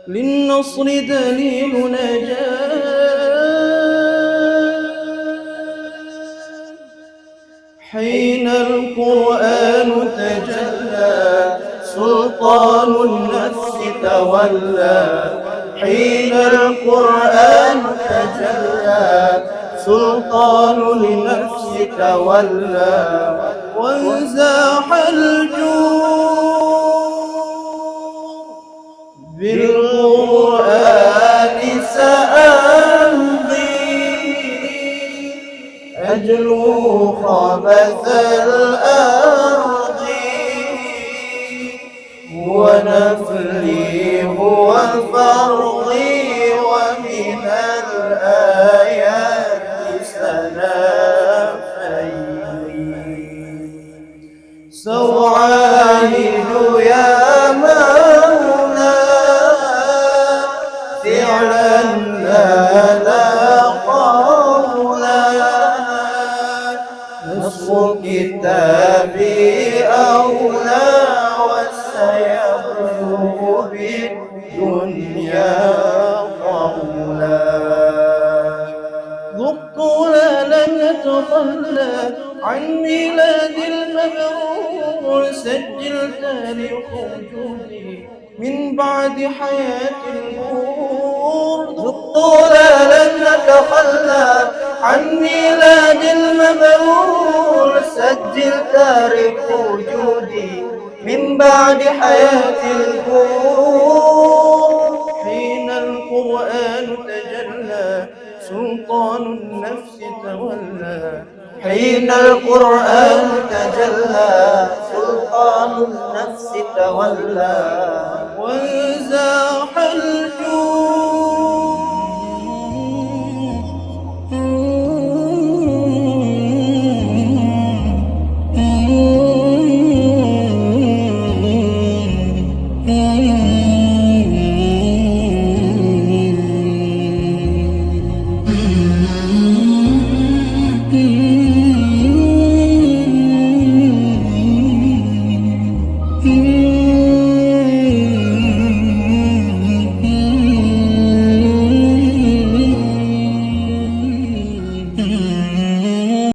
للنصر دليل نجاة حين القرآن تجلى سلطان النفس تولى حين القرآن تجلى سلطان النفس تولى وانزاح الجور بالقرآن سأمضي أجلو خبث الأرض هو نفلي هو فرضي ومن الآيات سأعاهد يا مولا فعلا لا قولا نص كتابي أولى وسيبلغ بالدنيا قولا ذقت لن تخلى عن ميلاد المبرور سجل تاريخ وجودي من بعد حياة النور ذقت لن نتخلى عن ميلاد المبرور سجل تاريخ وجودي من بعد حياة النور حين القرآن تجلى سلطان النفس تولى حين القرآن تجلى سلطان النفس تولى